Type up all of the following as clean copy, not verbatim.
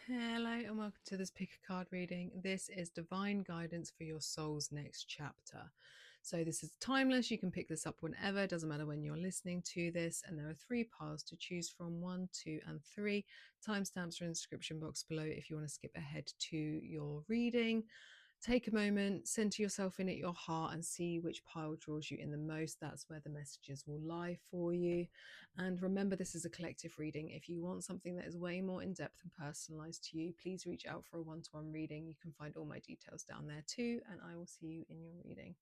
Hello and welcome to this pick a card reading. This is divine guidance for your soul's next chapter. So this is timeless. You can pick this up whenever. It doesn't matter when you're listening to this. And there are 3 piles to choose from: 1, 2, and 3. Timestamps are in the description box below if you want to skip ahead to your reading. Take a moment, center yourself in at your heart and see which pile draws you in the most. That's where the messages will lie for you. And remember, this is a collective reading. If you want something that is way more in-depth and personalized to you, please reach out for a one-to-one reading. You can find all my details down there too, and I will see you in your reading.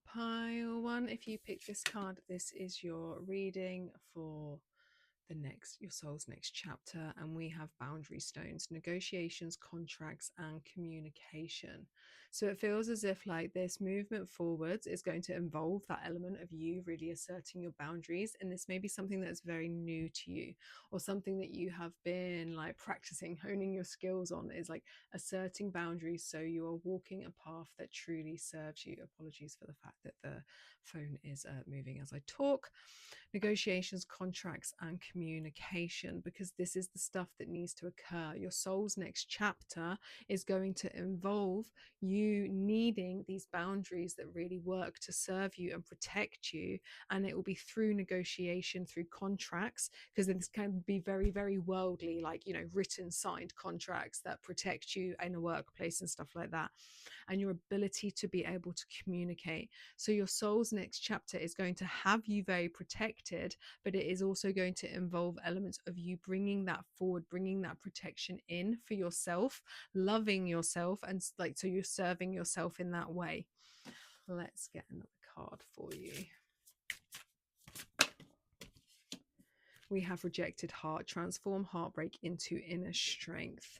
Pile 1, if you pick this card, this is your reading for your soul's next chapter, and we have boundary stones, negotiations, contracts, and communication. So it feels as if like this movement forwards is going to involve that element of you really asserting your boundaries, and this may be something that's very new to you, or something that you have been like practicing, honing your skills on, is like asserting boundaries so you are walking a path that truly serves you. Apologies for the fact that the phone is moving as I talk. Negotiations, contracts, and communication, because this is the stuff that needs to occur. Your soul's next chapter is going to involve you needing these boundaries that really work to serve you and protect you, and it will be through negotiation, through contracts, because this can be very, very worldly, like, you know, written, signed contracts that protect you in a workplace and stuff like that, and your ability to be able to communicate. So your soul's next chapter is going to have you very protected, but it is also going to involve elements of you bringing that forward, bringing that protection in for yourself, loving yourself, and like, so you're serving yourself in that way. Let's get another card for you. We have rejected heart, transform heartbreak into inner strength.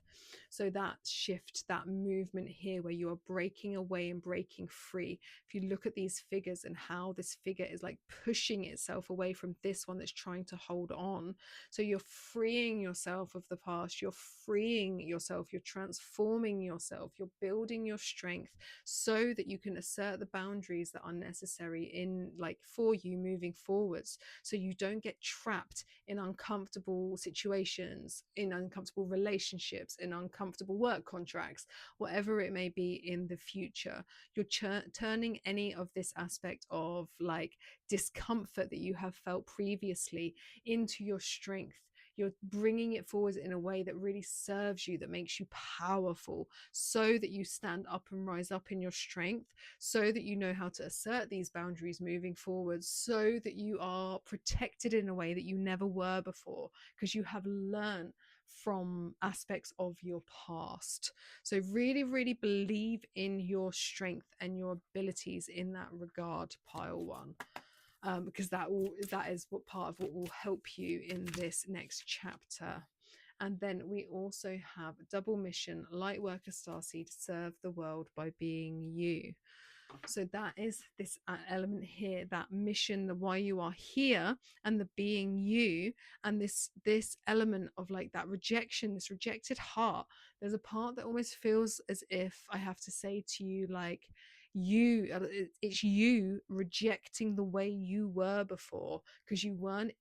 So that shift, that movement here where you are breaking away and breaking free. If you look at these figures and how this figure is like pushing itself away from this one that's trying to hold on. So you're freeing yourself of the past, you're freeing yourself, you're transforming yourself, you're building your strength so that you can assert the boundaries that are necessary in like for you moving forwards, so you don't get trapped in uncomfortable situations, in uncomfortable relationships, in uncomfortable work contracts, whatever it may be in the future. You're turning any of this aspect of like discomfort that you have felt previously into your strength. You're bringing it forward in a way that really serves you, that makes you powerful, so that you stand up and rise up in your strength, so that you know how to assert these boundaries moving forward, so that you are protected in a way that you never were before, because you have learned from aspects of your past. So really, really believe in your strength and your abilities in that regard, pile 1. Because that is what part of what will help you in this next chapter. And then we also have double mission, light worker starseed, serve the world by being you. So that is this element here, that mission, the why you are here, and the being you, and this element of like that rejection, this rejected heart. There's a part that almost feels as if I have to say to you, like, it's you rejecting the way you were before, because you weren't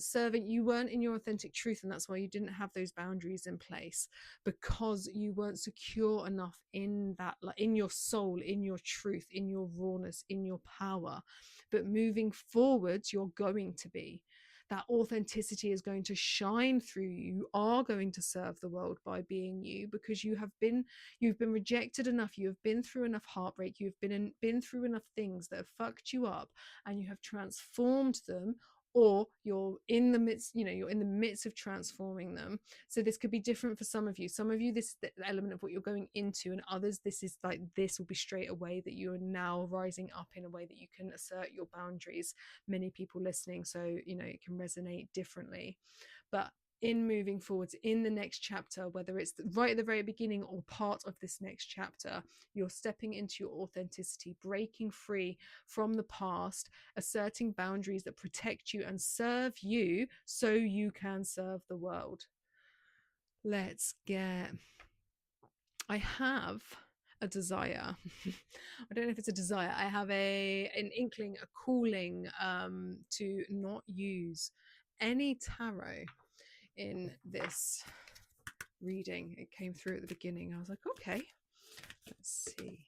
serving, you weren't in your authentic truth, and that's why you didn't have those boundaries in place, because you weren't secure enough in that, like in your soul, in your truth, in your rawness, in your power. But moving forwards, you're going to be, that authenticity is going to shine through you. You are going to serve the world by being you, because you've been rejected enough, you have been through enough heartbreak, you've been through enough things that have fucked you up, and you have transformed them, or you're in the midst of transforming them. So this could be different for some of you. Some of you, this is the element of what you're going into, and others, this is like, this will be straight away that you are now rising up in a way that you can assert your boundaries. Many people listening, so you know, it can resonate differently. But in moving forwards in the next chapter, whether it's right at the very beginning or part of this next chapter, you're stepping into your authenticity, breaking free from the past, asserting boundaries that protect you and serve you so you can serve the world. I have a desire. I don't know if it's a desire. I have an inkling, a calling to not use any tarot in this reading. It came through at the beginning. I was like, okay, let's see.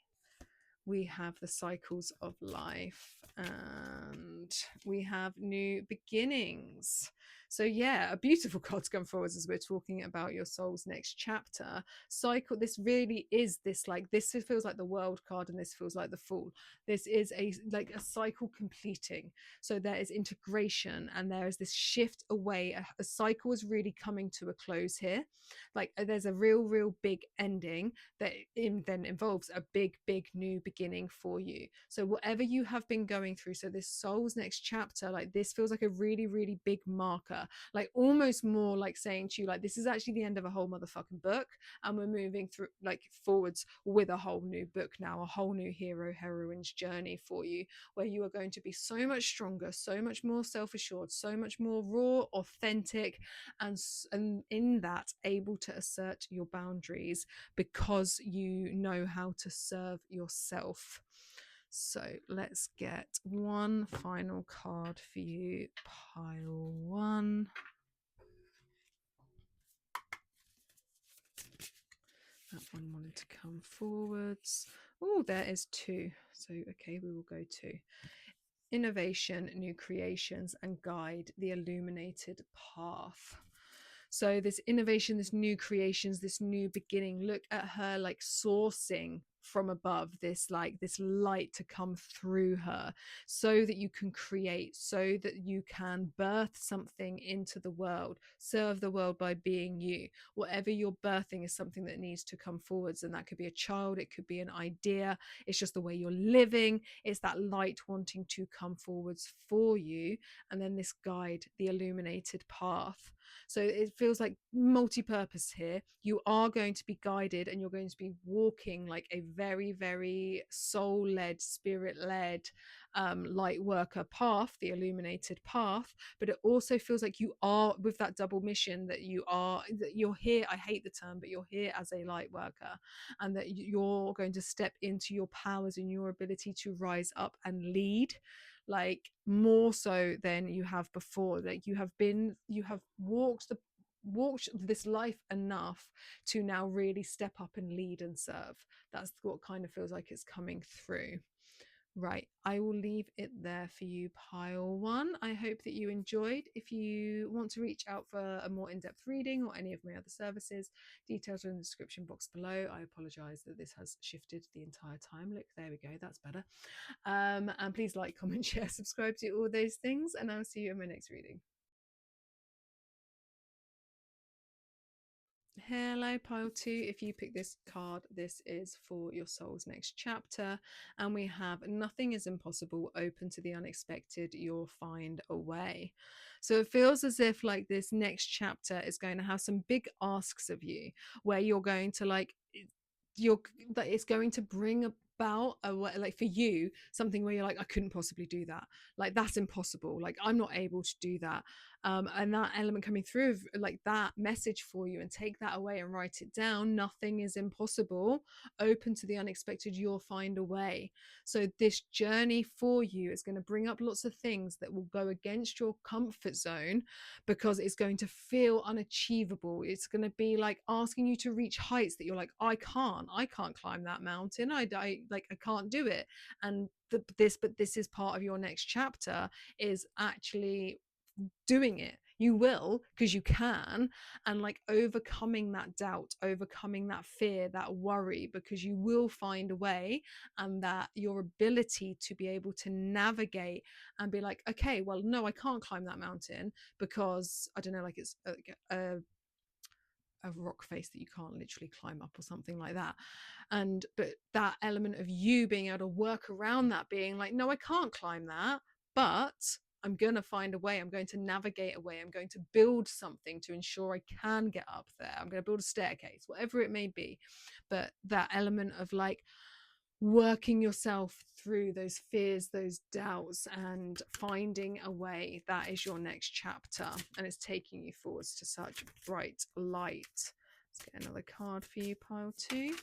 We have the cycles of life and we have new beginnings. So yeah, a beautiful card to come forward as we're talking about your soul's next chapter. Cycle, this really is this, like, this feels like the World card, and this feels like the Fool. This is a cycle completing. So there is integration and there is this shift away. A cycle is really coming to a close here. Like there's a real big ending that then involves a big new beginning for you. So whatever you have been going through, so this soul's next chapter, like this feels like a really big marker, like almost more like saying to you, like, this is actually the end of a whole motherfucking book, and we're moving through, like, forwards with a whole new book now, a whole new hero heroine's journey for you, where you are going to be so much stronger, so much more self-assured, so much more raw, authentic, and in that able to assert your boundaries because you know how to serve yourself. So let's get one final card for you, pile one. That one wanted to come forwards. Oh, there is two. So, okay, we will go to innovation, new creations, and guide the illuminated path. So this innovation, this new creations, this new beginning, look at her like sourcing from above, this like this light to come through her so that you can create, so that you can birth something into the world, serve the world by being you. Whatever you're birthing is something that needs to come forwards, and that could be a child, it could be an idea, it's just the way you're living, it's that light wanting to come forwards for you. And then this guide, the illuminated path. So it feels like multi-purpose here. You are going to be guided, and you're going to be walking like a very soul-led, spirit-led light worker path, the illuminated path. But it also feels like you are with that double mission, that you're here, I hate the term, but you're here as a light worker, and that you're going to step into your powers and your ability to rise up and lead, like more so than you have before. Like you have walked this life enough to now really step up and lead and serve. That's what kind of feels like it's coming through. Right, I will leave it there for you, pile one. I hope that you enjoyed. If you want to reach out for a more in-depth reading or any of my other services, details are in the description box below. I apologize that this has shifted the entire time. Look, there we go, that's better. And please like, comment, share, subscribe, to all those things, and I'll see you in my next reading. Hello, pile two. If you pick this card, this is for your soul's next chapter, and we have nothing is impossible, open to the unexpected, you'll find a way. So it feels as if like this next chapter is going to have some big asks of you, where you're going to it's going to bring about like for you something where you're like, I couldn't possibly do that, like that's impossible, like I'm not able to do that. And that element coming through of like that message for you, and take that away and write it down. Nothing is impossible, open to the unexpected, you'll find a way. So this journey for you is going to bring up lots of things that will go against your comfort zone, because it's going to feel unachievable. It's going to be like asking you to reach heights that you're like, I can't climb that mountain, I can't do it. And this is part of your next chapter, is actually doing it. You will, because you can, and like overcoming that doubt, overcoming that fear, that worry, because you will find a way. And that your ability to be able to navigate and be like, okay, well, no, I can't climb that mountain because I don't know, like it's a rock face that you can't literally climb up or something like that. But that element of you being able to work around that, being like, no, I can't climb that, but I'm going to find a way, I'm going to navigate a way, I'm going to build something to ensure I can get up there, I'm going to build a staircase, whatever it may be. But that element of like working yourself through those fears, those doubts, and finding a way, that is your next chapter, and it's taking you forwards to such bright light. Let's get another card for you, pile two.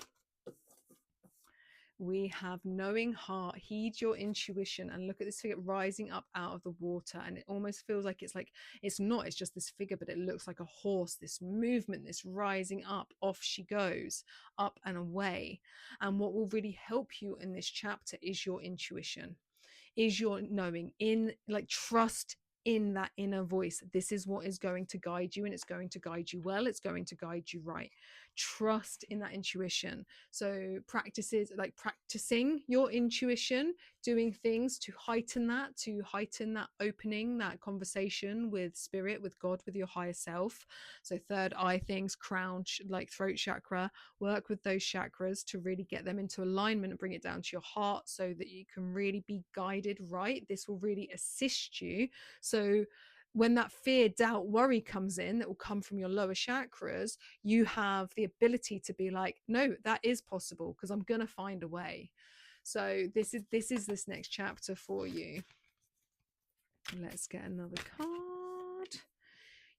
we have knowing heart, heed your intuition. And look at this figure rising up out of the water, and it almost feels like it's not, it's just this figure, but it looks like a horse, this movement, this rising up. Off she goes, up and away. And what will really help you in this chapter is your intuition, is your knowing, in like trust in that inner voice. This is what is going to guide you, and it's going to guide you well, it's going to guide you right. Trust in that intuition. So practices like practicing your intuition, doing things to heighten that opening, that conversation with spirit, with God, with your higher self. So third eye things, crown, like throat chakra, work with those chakras to really get them into alignment and bring it down to your heart so that you can really be guided right. This will really assist you. So when that fear, doubt, worry comes in, that will come from your lower chakras, you have the ability to be like, no, that is possible because I'm going to find a way. So this is this next chapter for you. Let's get another card.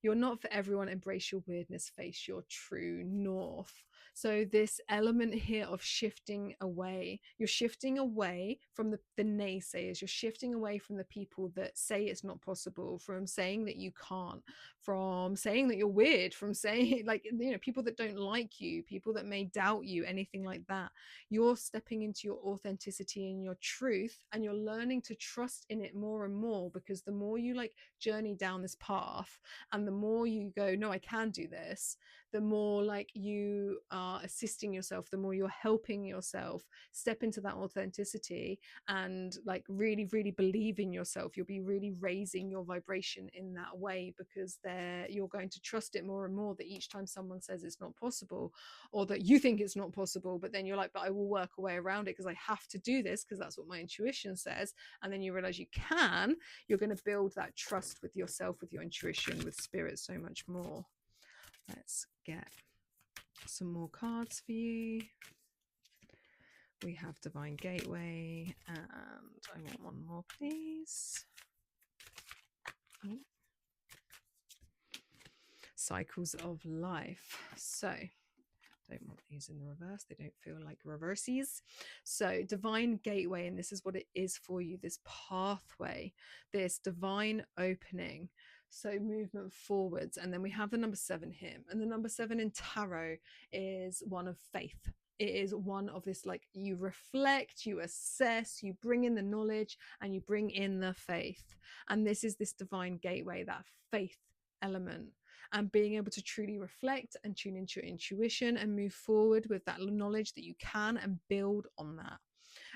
You're not for everyone. Embrace your weirdness. Face your true north. So this element here of shifting away, you're shifting away from the naysayers. You're shifting away from the people that say it's not possible, from saying that you can't, from saying that you're weird, from saying like, people that don't like you, people that may doubt you, anything like that. You're stepping into your authenticity and your truth, and you're learning to trust in it more and more, because the more you like journey down this path, and the more you go, no, I can do this, the more like you are assisting yourself, the more you're helping yourself step into that authenticity and like really, really believe in yourself. You'll be really raising your vibration in that way, because you're going to trust it more and more, that each time someone says it's not possible, or that you think it's not possible, but then you're like, but I will work a way around it because I have to do this because that's what my intuition says. And then you realize you can, you're going to build that trust with yourself, with your intuition, with spirit, so much more. Let's get some more cards for you. We have Divine Gateway, and I want one more, please. Oh. Cycles of life. So don't want these in the reverse, they don't feel like reverses. So Divine Gateway, and this is what it is for you, this pathway, this divine opening. So movement forwards. And then we have the number 7 here, and the number 7 in tarot is one of faith. It is one of this, like, you reflect, you assess, you bring in the knowledge, and you bring in the faith. And this is this divine gateway, that faith element, and being able to truly reflect and tune into your intuition and move forward with that knowledge that you can, and build on that.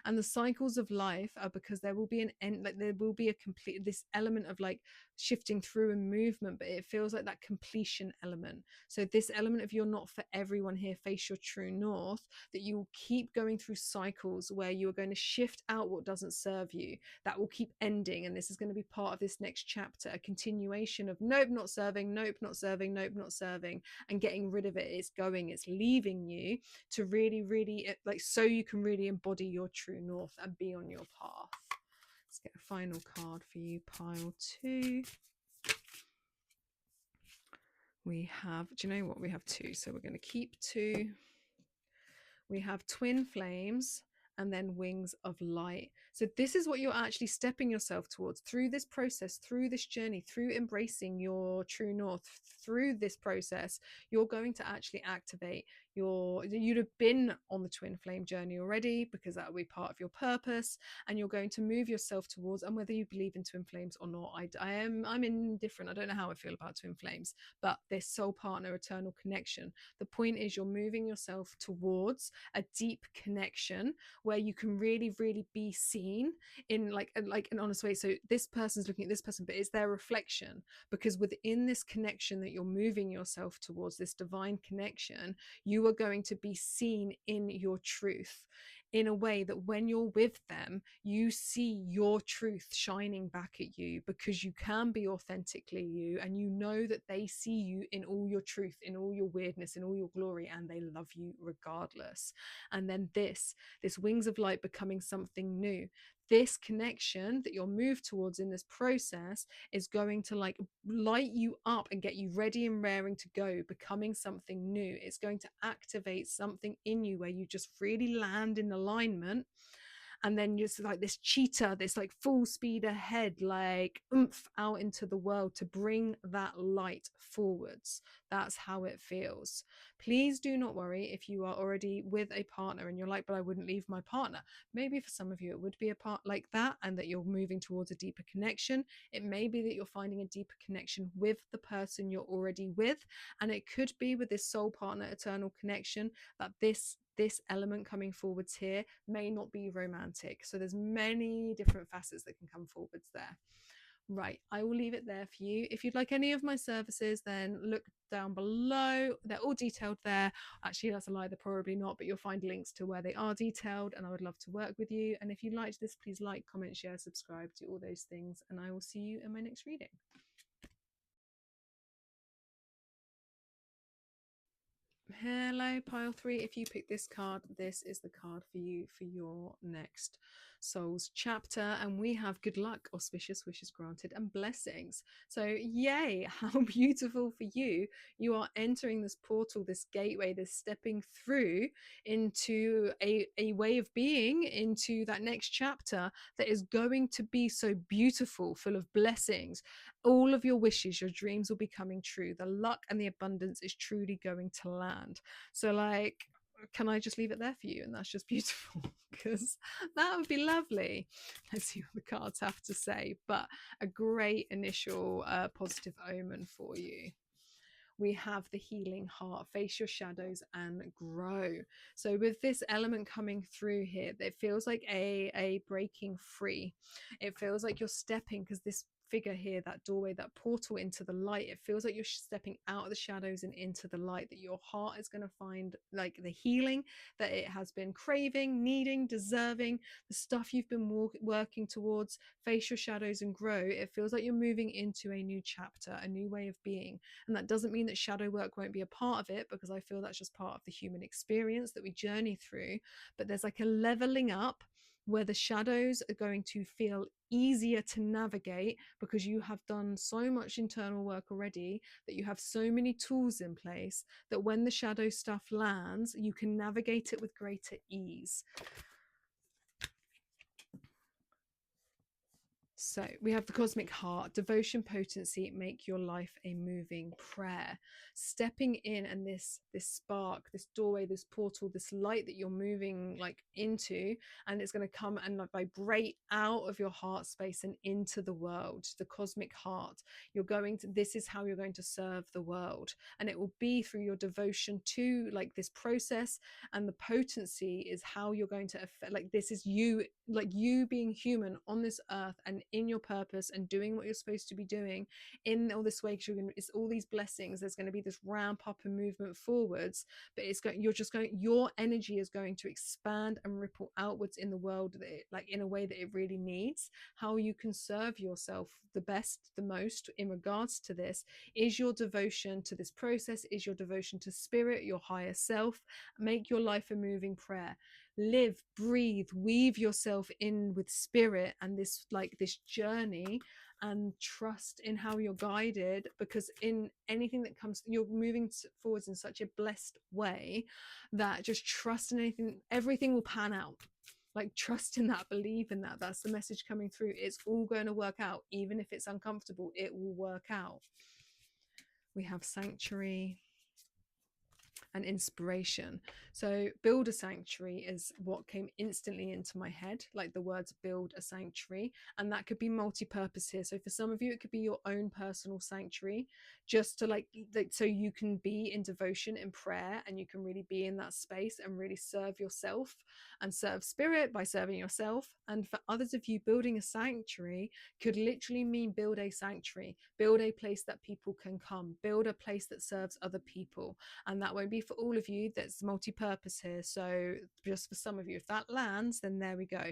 And the cycles of life are because there will be an end, like there will be a complete, this element of like shifting through and movement, but it feels like that completion element. So this element of you're not for everyone here, face your true north, that you will keep going through cycles where you are going to shift out what doesn't serve you. That will keep ending, and this is going to be part of this next chapter, a continuation of nope, not serving, nope, not serving, nope, not serving, and getting rid of it. It's going, it's leaving you to really, really, like, so you can really embody your true north and be on your path. Let's get a final card for you, pile 2. We have, do you know what, we have 2, so we're going to keep 2. We have twin flames, and then wings of light. So this is what you're actually stepping yourself towards through this process, through this journey, through embracing your true north. Through this process, you're going to actually activate you'd have been on the twin flame journey already, because that will be part of your purpose, and you're going to move yourself towards, and whether you believe in twin flames or not, I'm indifferent. I don't know how I feel about twin flames, but this soul partner, eternal connection, the point is you're moving yourself towards a deep connection where you can really, really be seen in like an honest way. So this person's looking at this person, but it's their reflection, because within this connection that you're moving yourself towards, this divine connection, you are going to be seen in your truth, in a way that when you're with them, you see your truth shining back at you, because you can be authentically you, and you know that they see you in all your truth, in all your weirdness, in all your glory, and they love you regardless. And then this wings of light becoming something new. this connection that you'll move towards in this process is going to like light you up and get you ready and raring to go, becoming something new. It's going to activate something in you where you just really land in alignment, and then just like this cheetah, this like full speed ahead, like oomph out into the world to bring that light forwards. That's how it feels. Please do not worry if you are already with a partner and you're like, but I wouldn't leave my partner. Maybe for some of you it would be a part like that, and that you're moving towards a deeper connection. It may be that you're finding a deeper connection with the person you're already with, and it could be with this soul partner eternal connection that this element coming forwards here may not be romantic. So there's many different facets that can come forwards there. Right, I will leave it there for you. If you'd like any of my services, then look down below. They're all detailed there. Actually, that's a lie, they're probably not, but you'll find links to where they are detailed, and I would love to work with you. And if you liked this, please like, comment, share, subscribe, do all those things, and I will see you in my next reading. Hello, pile 3. If you pick this card, this is the card for you for your next soul's chapter. And we have good luck, auspicious wishes granted, and blessings. So yay, how beautiful for you. You are entering this portal, this gateway, this stepping through into a way of being, into that next chapter that is going to be so beautiful, full of blessings. All of your wishes, your dreams will be coming true. The luck and the abundance is truly going to land. So like, can I just leave it there for you? And that's just beautiful, because that would be lovely. Let's see what the cards have to say, but a great initial positive omen for you. We have the healing heart, face your shadows and grow. So with this element coming through here, it feels like a breaking free. It feels like you're stepping, because this figure here, that doorway, that portal into the light, it feels like you're stepping out of the shadows and into the light, that your heart is going to find like the healing that it has been craving, needing, deserving, the stuff you've been working towards. Face your shadows and grow. It feels like you're moving into a new chapter, a new way of being. And that doesn't mean that shadow work won't be a part of it, because I feel that's just part of the human experience that we journey through. But there's like a leveling up where the shadows are going to feel easier to navigate, because you have done so much internal work already, that you have so many tools in place, that when the shadow stuff lands, you can navigate it with greater ease. So we have the cosmic heart, devotion, potency, make your life a moving prayer. Stepping in, and this spark, this doorway, this portal, this light that you're moving like into, and it's going to come and like vibrate out of your heart space and into the world. The cosmic heart, you're going to, this is how you're going to serve the world, and it will be through your devotion to like this process. And the potency is how you're going to affect, like this is you, like you being human on this earth and in your purpose and doing what you're supposed to be doing in all this way, because it's all these blessings. There's going to be this ramp up and movement forwards, but it's going, you're just going, your energy is going to expand and ripple outwards in the world, that it, like in a way that it really needs. How you can serve yourself the best, the most in regards to this, is your devotion to this process, is your devotion to spirit, your higher self. Make your life a moving prayer. Live, breathe, weave yourself in with spirit and this like this journey, and trust in how you're guided, because in anything that comes, you're moving forwards in such a blessed way that just trust in anything, everything will pan out. Like trust in that, believe in that. That's the message coming through. It's all going to work out, even if it's uncomfortable, it will work out. We have sanctuary and inspiration. So build a sanctuary is what came instantly into my head, like the words build a sanctuary, and that could be multi-purpose here. So for some of you it could be your own personal sanctuary, just to like so you can be in devotion and prayer, and you can really be in that space and really serve yourself and serve spirit by serving yourself. And for others of you, building a sanctuary could literally mean build a sanctuary, build a place that people can come, build a place that serves other people. And that won't be for all of you, that's multi-purpose here. So just for some of you, if that lands, then there we go.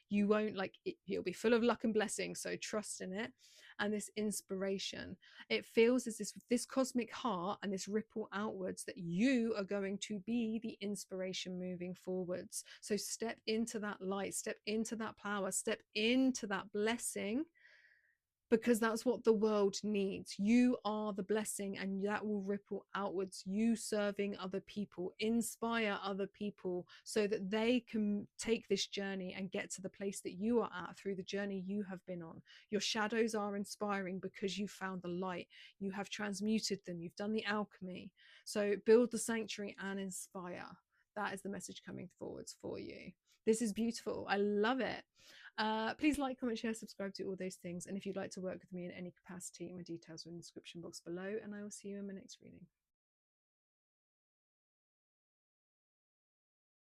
You won't like it, it'll be full of luck and blessings, so trust in it. and this inspiration. It feels as this cosmic heart and this ripple outwards that you are going to be the inspiration moving forwards. So step into that light, step into that power, step into that blessing, because that's what the world needs. You are the blessing, and that will ripple outwards. You serving other people, inspire other people so that they can take this journey and get to the place that you are at through the journey you have been on. Your shadows are inspiring because you found the light. You have transmuted them. You've done the alchemy. So build the sanctuary and inspire. That is the message coming forwards for you. This is beautiful. I love it. Please like, comment, share, subscribe, do all those things. And if you'd like to work with me in any capacity, my details are in the description box below, and I will see you in my next reading.